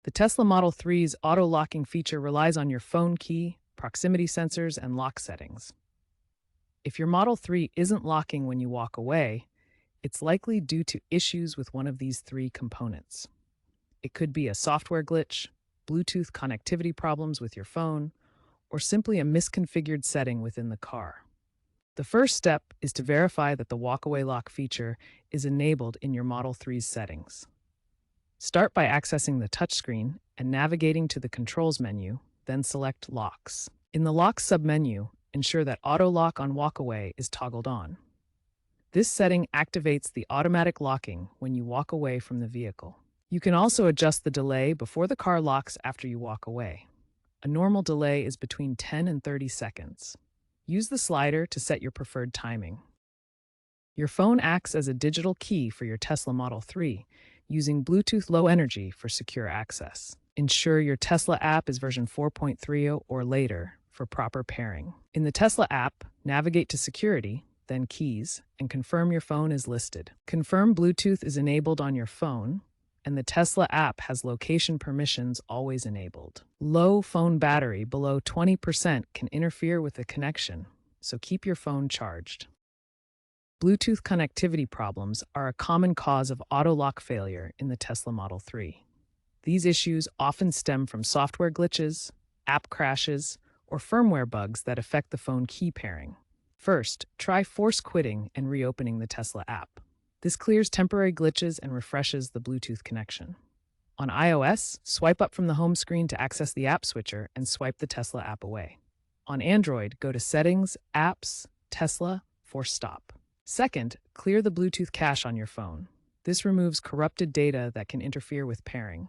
The Tesla Model 3's auto-locking feature relies on your phone key, proximity sensors, and lock settings. If your Model 3 isn't locking when you walk away, it's likely due to issues with one of these three components. It could be a software glitch, Bluetooth connectivity problems with your phone, or simply a misconfigured setting within the car. The first step is to verify that the walkaway lock feature is enabled in your Model 3's settings. Start by accessing the touchscreen and navigating to the Controls menu, then select Locks. In the Locks submenu, ensure that Auto Lock on Walkaway is toggled on. This setting activates the automatic locking when you walk away from the vehicle. You can also adjust the delay before the car locks after you walk away. A normal delay is between 10 and 30 seconds. Use the slider to set your preferred timing. Your phone acts as a digital key for your Tesla Model 3, using Bluetooth Low Energy for secure access. Ensure your Tesla app is version 4.30 or later for proper pairing. In the Tesla app, navigate to Security, then Keys, and confirm your phone is listed. Confirm Bluetooth is enabled on your phone, and the Tesla app has location permissions always enabled. Low phone battery below 20% can interfere with the connection, so keep your phone charged. Bluetooth connectivity problems are a common cause of auto-lock failure in the Tesla Model 3. These issues often stem from software glitches, app crashes, or firmware bugs that affect the phone key pairing. First, try force quitting and reopening the Tesla app. This clears temporary glitches and refreshes the Bluetooth connection. On iOS, swipe up from the home screen to access the app switcher and swipe the Tesla app away. On Android, go to Settings, Apps, Tesla, Force Stop. Second, clear the Bluetooth cache on your phone. This removes corrupted data that can interfere with pairing.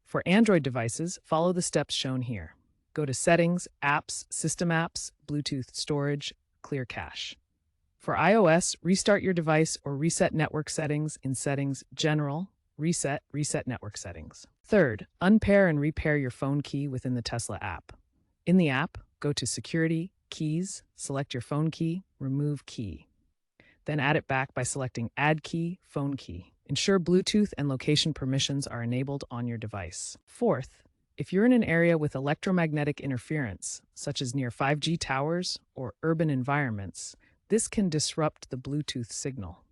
For Android devices, follow the steps shown here. Go to Settings, Apps, System Apps, Bluetooth Storage, Clear Cache. For iOS, restart your device or reset network settings in Settings, General, Reset Network Settings. Third, unpair and repair your phone key within the Tesla app. In the app, go to Security, Keys, select your phone key, remove key. Then add it back by selecting Add Key, Phone Key. Ensure Bluetooth and location permissions are enabled on your device. Fourth, if you're in an area with electromagnetic interference, such as near 5G towers or urban environments, this can disrupt the Bluetooth signal.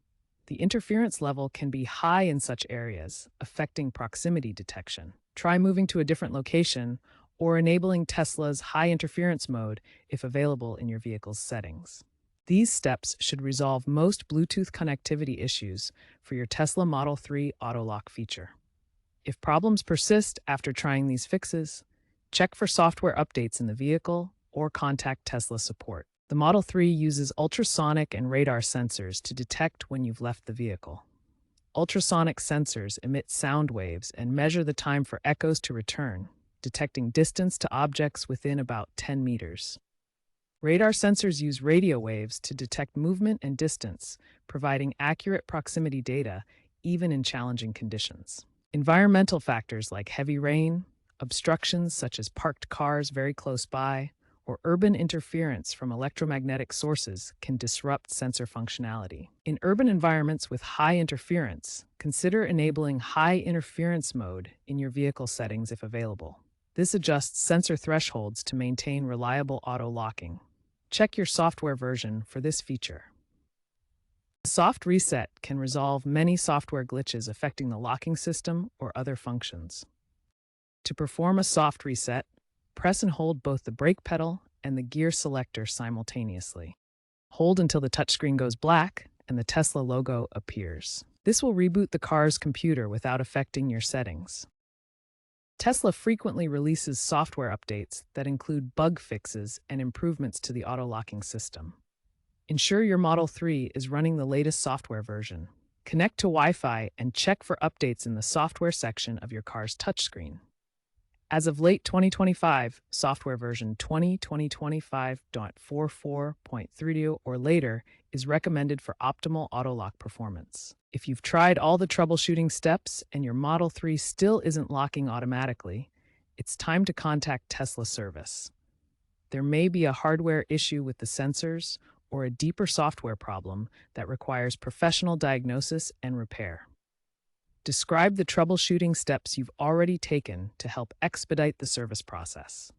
The interference level can be high in such areas, affecting proximity detection. Try moving to a different location or enabling Tesla's high interference mode if available in your vehicle's settings. These steps should resolve most Bluetooth connectivity issues for your Tesla Model 3 Auto Lock feature. If problems persist after trying these fixes, check for software updates in the vehicle or contact Tesla support. The Model 3 uses ultrasonic and radar sensors to detect when you've left the vehicle. Ultrasonic sensors emit sound waves and measure the time for echoes to return, detecting distance to objects within about 10 meters. Radar sensors use radio waves to detect movement and distance, providing accurate proximity data even in challenging conditions. Environmental factors like heavy rain, obstructions such as parked cars very close by, or urban interference from electromagnetic sources can disrupt sensor functionality. In urban environments with high interference, consider enabling high interference mode in your vehicle settings if available. This adjusts sensor thresholds to maintain reliable auto locking. Check your software version for this feature. A soft reset can resolve many software glitches affecting the locking system or other functions. To perform a soft reset, press and hold both the brake pedal and the gear selector simultaneously. Hold until the touchscreen goes black and the Tesla logo appears. This will reboot the car's computer without affecting your settings. Tesla frequently releases software updates that include bug fixes and improvements to the auto-locking system. Ensure your Model 3 is running the latest software version. Connect to Wi-Fi and check for updates in the software section of your car's touchscreen. As of late 2025, software version 2025.44.30 or later is recommended for optimal auto-lock performance. If you've tried all the troubleshooting steps and your Model 3 still isn't locking automatically, it's time to contact Tesla service. There may be a hardware issue with the sensors or a deeper software problem that requires professional diagnosis and repair. Describe the troubleshooting steps you've already taken to help expedite the service process.